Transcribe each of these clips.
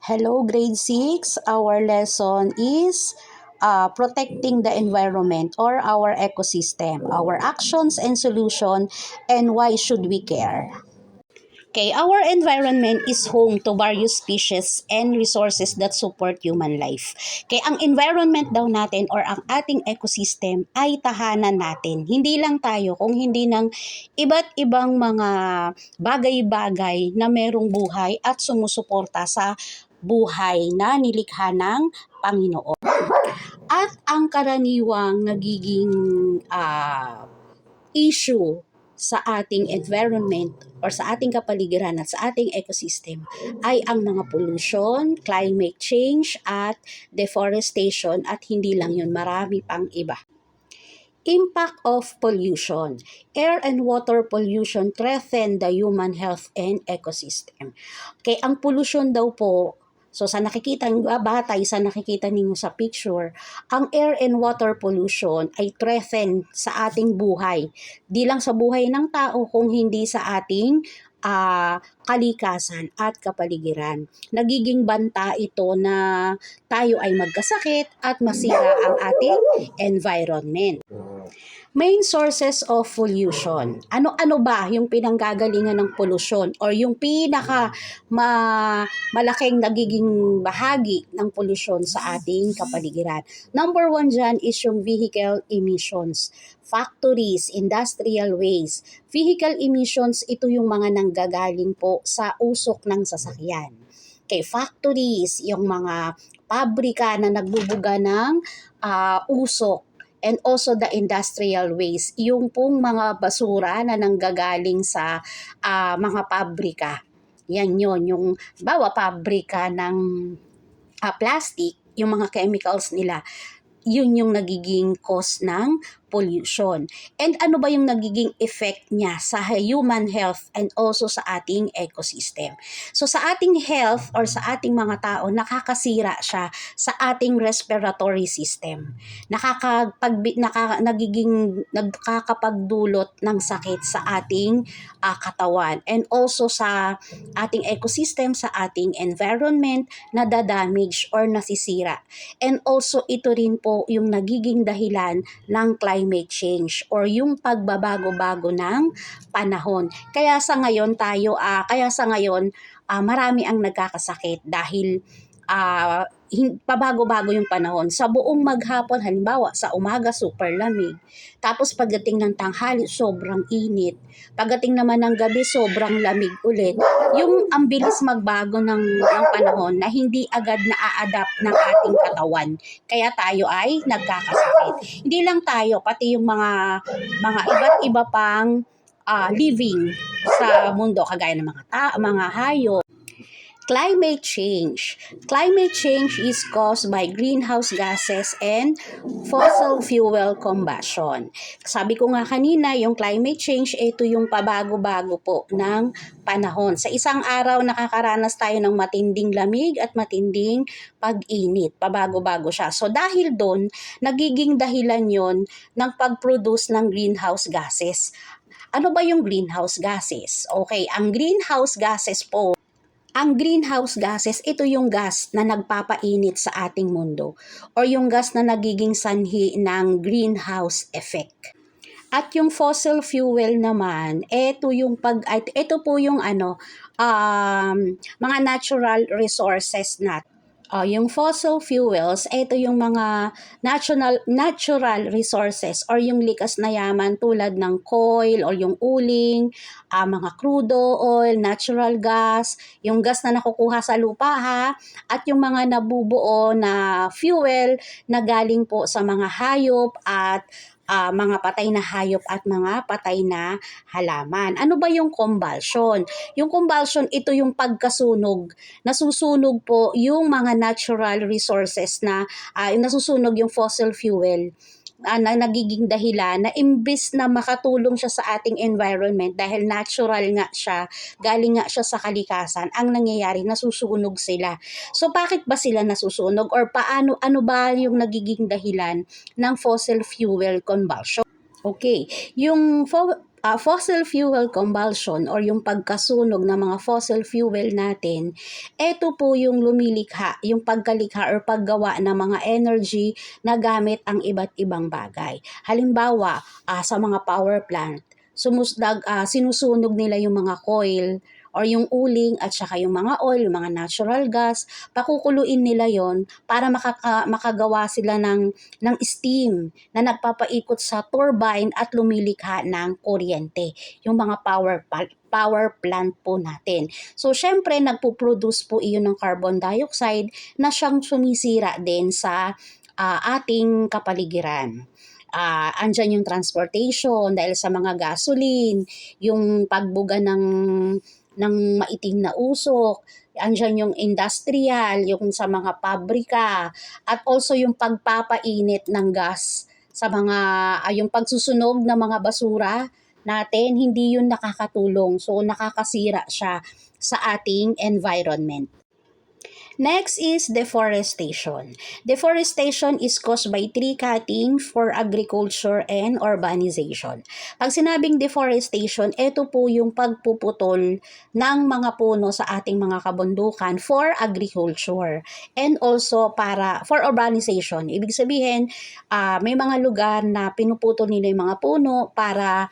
Hello, grade 6. Our lesson is protecting the environment or our ecosystem, our actions and solution, and why should we care. Okay, our environment is home to various species and resources that support human life. Okay, ang environment daw natin or ang ating ecosystem ay tahanan natin. Hindi lang tayo, kung hindi ng iba't ibang mga bagay-bagay na merong buhay at sumusuporta sa buhay na nilikha ng Panginoon. At ang karaniwang nagiging issue sa ating environment or sa ating kapaligiran at sa ating ecosystem ay ang mga pollution, climate change at deforestation at hindi lang yun, marami pang iba. Impact of pollution. Air and water pollution threaten the human health and ecosystem. Okay, ang pollution daw po, so sa nakikita niyo, batay sa nakikita ninyo sa picture, ang air and water pollution ay threaten sa ating buhay. Di lang sa buhay ng tao, kung hindi sa ating kalikasan at kapaligiran. Nagiging banta ito na tayo ay magkasakit at masira ang ating environment. Main sources of pollution. Ano-ano ba yung pinanggagalingan ng pollution or yung pinaka malaking nagiging bahagi ng pollution sa ating kapaligiran? Number 1 dyan is yung vehicle emissions. Factories, industrial waste. Vehicle emissions, ito yung mga nanggagaling po sa usok ng sasakyan. Okay, factories, yung mga pabrika na nagbubuga ng usok. And also the industrial waste, yung pong mga basura na nanggagaling sa mga pabrika. Yan yun, yung bawa pabrika ng plastic, yung mga chemicals nila, yun yung nagiging cause ng pollution. And ano ba yung nagiging effect niya sa human health and also sa ating ecosystem? So sa ating health or sa ating mga tao, nakakasira siya sa ating respiratory system. Nakakapagdulot ng sakit sa ating katawan. And also sa ating ecosystem, sa ating environment, nadadamage or nasisira. And also ito rin po yung nagiging dahilan ng climate change or yung pagbabago-bago ng panahon. Kaya sa ngayon marami ang nagkakasakit dahil pabago-bago yung panahon. Sa buong maghapon, halimbawa sa umaga super lamig, tapos pagdating ng tanghali sobrang init, pagdating naman ng gabi sobrang lamig ulit. Yung ang bilis magbago ng panahon na hindi agad na-a-adapt ng ating katawan. Kaya tayo ay nagkakasakit. Hindi lang tayo, pati yung mga iba't iba pang living sa mundo, kagaya ng mga hayop. Climate change. Climate change is caused by greenhouse gases and fossil fuel combustion. Sabi ko nga kanina, yung climate change, ito yung pabago-bago po ng panahon. Sa isang araw, nakakaranas tayo ng matinding lamig at matinding pag-init. Pabago-bago siya. So dahil doon, nagiging dahilan yon ng pag-produce ng greenhouse gases. Ano ba yung greenhouse gases? Okay, ang greenhouse gases po, ito yung gas na nagpapainit sa ating mundo or yung gas na nagiging sanhi ng greenhouse effect. At yung fossil fuel naman, ito po yung mga natural resources natin. Yung fossil fuels, ito yung mga natural resources or yung likas na yaman tulad ng coal or yung uling, mga crude oil, natural gas, yung gas na nakukuha sa lupa at yung mga nabubuo na fuel na galing po sa mga hayop at mga patay na hayop at mga patay na halaman. Ano ba yung combustion? Yung combustion, ito yung pagkasunog. Nasusunog po yung mga natural resources na nasusunog yung fossil fuel na nagiging dahilan na imbis na makatulong siya sa ating environment dahil natural nga siya, galing nga siya sa kalikasan, ang nangyayari nasusunog sila. So bakit ba sila nasusunog or ano ba yung nagiging dahilan ng fossil fuel combustion? Okay, yung fossil fuel combustion or yung pagkasunog ng mga fossil fuel natin, ito po yung lumilikha, yung pagkalikha or paggawa ng mga energy na gamit ang iba't ibang bagay. Halimbawa, sa mga power plant, sinusunog nila yung mga coil or yung uling at saka yung mga oil, yung mga natural gas, pakukuluin nila yon para makagawa sila ng steam na nagpapaikot sa turbine at lumilikha ng kuryente, yung mga power plant po natin. So, syempre, nagpo-produce po iyon ng carbon dioxide na siyang sumisira din sa ating kapaligiran. Andyan yung transportation dahil sa mga gasoline, yung pagbuga ng maitim na usok, andyan yung industrial, yung sa mga pabrika, at also yung pagpapainit ng gas sa mga, yung pagsusunog ng mga basura natin, hindi yun nakakatulong. So, nakakasira siya sa ating environment. Next is deforestation. Deforestation is caused by tree cutting for agriculture and urbanization. Pag sinabing deforestation, ito po yung pagpuputol ng mga puno sa ating mga kabundukan for agriculture and also for urbanization. Ibig sabihin, may mga lugar na pinuputol nila yung mga puno para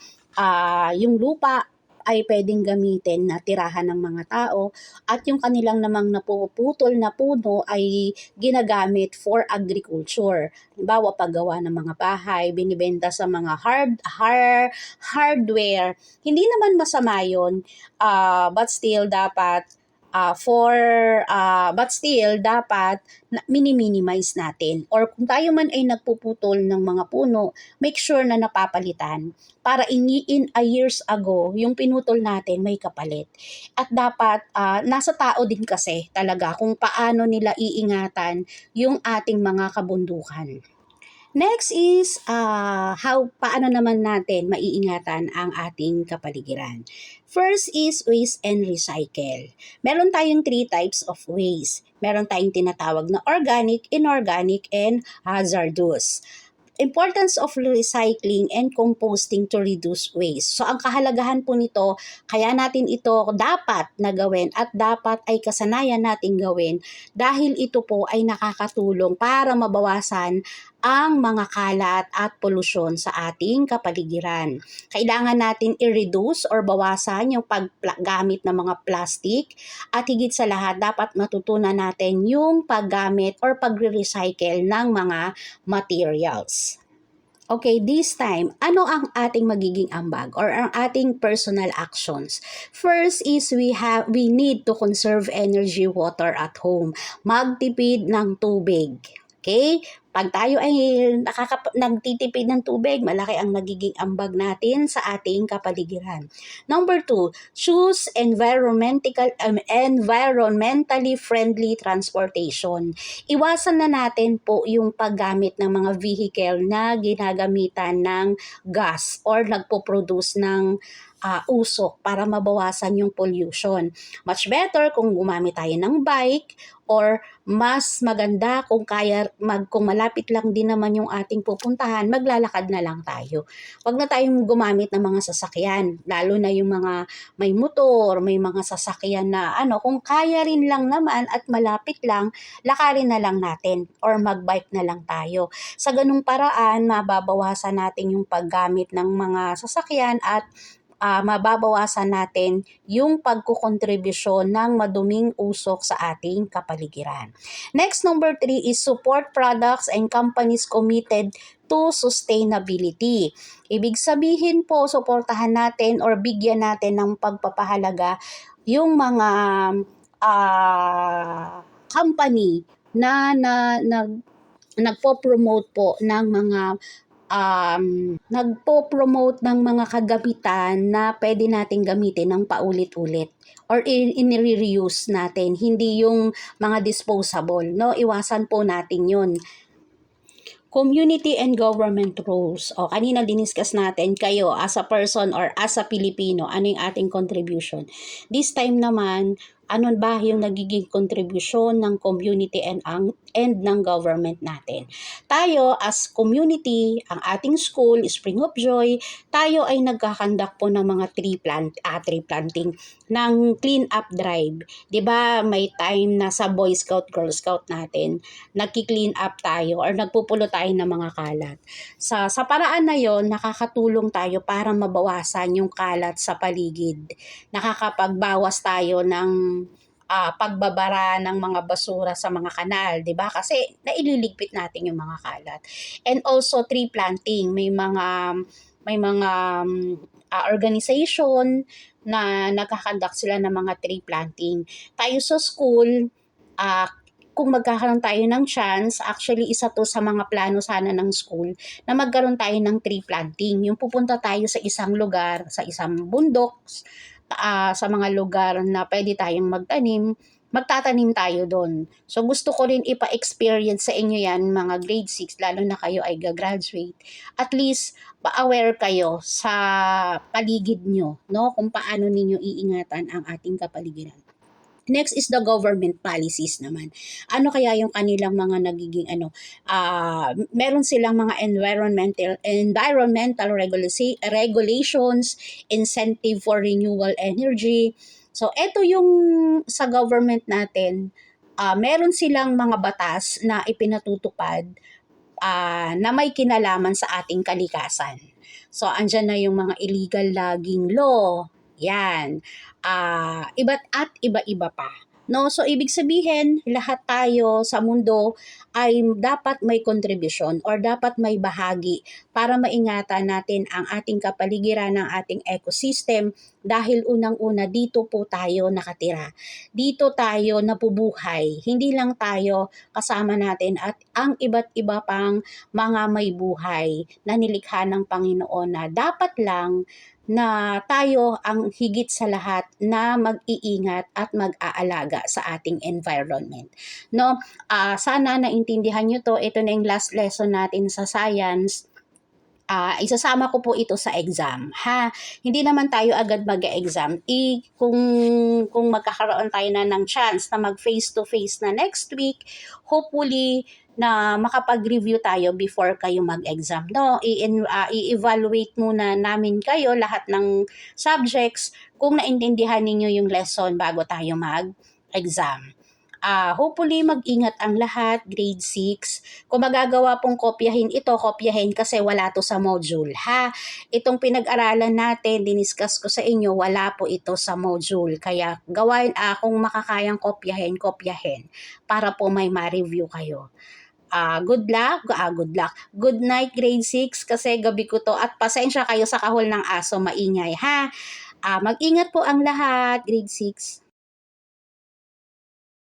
yung lupa ay pwedeng gamitin na tirahan ng mga tao at yung kanilang namang napuputol na puno ay ginagamit for agriculture. Halimbawa, paggawa ng mga bahay, binibenta sa mga hardware. Hindi naman masama yun, but still dapat minimize natin. Or kung tayo man ay nagpuputol ng mga puno, make sure na napapalitan para in a years ago, yung pinutol natin may kapalit. At dapat, nasa tao din kasi talaga kung paano nila iingatan yung ating mga kabundukan. Next is paano naman natin maiingatan ang ating kapaligiran. First is waste and recycle. Meron tayong 3 types of waste. Meron tayong tinatawag na organic, inorganic, and hazardous. Importance of recycling and composting to reduce waste. So, ang kahalagahan po nito, kaya natin ito dapat na gawin at dapat ay kasanayan natin gawin dahil ito po ay nakakatulong para mabawasan ang mga kalat at polusyon sa ating kapaligiran. Kailangan natin i-reduce or bawasan yung paggamit ng mga plastic at higit sa lahat dapat matutunan natin yung paggamit or pagre-recycle ng mga materials. Okay, this time, ano ang ating magiging ambag or ang ating personal actions? First is we need to conserve energy, water at home. Magtipid ng tubig. Okay? Pag tayo ay nagtitipid ng tubig, malaki ang nagiging ambag natin sa ating kapaligiran. Number 2, choose environmentally friendly transportation. Iwasan na natin po yung paggamit ng mga vehicle na ginagamitan ng gas or nagpo-produce ng usok para mabawasan yung pollution. Much better kung gumamit tayo ng bike or mas maganda kung kung malapit lang din naman yung ating pupuntahan, maglalakad na lang tayo. Huwag na tayong gumamit ng mga sasakyan, lalo na yung mga may motor, may mga sasakyan na kung kaya rin lang naman at malapit lang, lakarin na lang natin or magbike na lang tayo. Sa ganung paraan, mababawasan natin yung paggamit ng mga sasakyan at mababawasan natin yung pagkukontribusyon ng maduming usok sa ating kapaligiran. Next, number 3 is support products and companies committed to sustainability. Ibig sabihin po, suportahan natin or bigyan natin ng pagpapahalaga yung mga company na nagpo-promote po ng mga nagpo-promote ng mga kagamitan na pwede nating gamitin ng paulit-ulit or in-reuse natin, hindi yung mga disposable, no? Iwasan po natin yun. Community and government roles. Kanina diniscuss natin kayo as a person or as a Pilipino, ano yung ating contribution. This time naman, Ano ba yung nagiging kontribusyon ng community and ng government natin. Tayo as community, ang ating school, Spring of Joy, tayo ay nagkakandak po ng mga tree planting ng clean up drive. 'Di ba may time na sa Boy Scout, Girl Scout natin, nagki-clean up tayo or nagpupulo tayo ng mga kalat. Sa paraan na 'yon, nakakatulong tayo para mabawasan yung kalat sa paligid. Nakakapagbawas tayo ng pagbabara ng mga basura sa mga kanal, 'di ba? Kasi naililigpit natin yung mga kalat. And also tree planting, may mga organization na nagkakandak sila ng mga tree planting. Tayo sa school, kung magkakaroon tayo ng chance, actually isa to sa mga plano sana ng school, na magkaroon tayo ng tree planting. Yung pupunta tayo sa isang lugar, sa isang bundok, sa mga lugar na pwede tayong magtatanim tayo doon. So gusto ko rin ipa-experience sa inyo yan, mga grade 6, lalo na kayo ay gagraduate. At least, pa-aware kayo sa paligid nyo, no? Kung paano ninyo iingatan ang ating kapaligiran. Next is the government policies naman. Ano kaya yung kanilang mga nagiging meron silang mga environmental regulations, incentive for renewable energy. So ito yung sa government natin, meron silang mga batas na ipinatutupad na may kinalaman sa ating kalikasan. So andyan na yung mga illegal logging law, yan. Iba-iba pa. No, so ibig sabihin, lahat tayo sa mundo ay dapat may kontribusyon or dapat may bahagi para maingatan natin ang ating kapaligiran, ng ating ecosystem, dahil unang-una dito po tayo nakatira. Dito tayo napubuhay. Hindi lang tayo kasama natin at ang iba't iba pang mga may buhay na nilikha ng Panginoon na dapat lang na tayo ang higit sa lahat na mag-iingat at mag-aalaga sa ating environment. No, sana naintindihan niyo to. Ito na yung last lesson natin sa science. Isasama ko po ito sa exam, ha? Hindi naman tayo agad mag-exam. Kung magkakaroon tayo na ng chance na mag face-to-face na next week, hopefully na makapag-review tayo before kayo mag-exam. No? I-evaluate muna namin kayo lahat ng subjects kung naintindihan ninyo yung lesson bago tayo mag-exam. Hopefully mag-ingat ang lahat, grade 6. Kung magagawa pong kopyahin ito, kopyahin kasi wala to sa module, ha? Itong pinag-aralan natin, diniscuss ko sa inyo, wala po ito sa module. Kaya gawain, kung makakayang kopyahin, para po may ma-review kayo. Good luck. Good night, grade 6, kasi gabi ko to. At pasensya kayo sa kahol ng aso, maingay, ha? Mag-ingat po ang lahat, grade 6.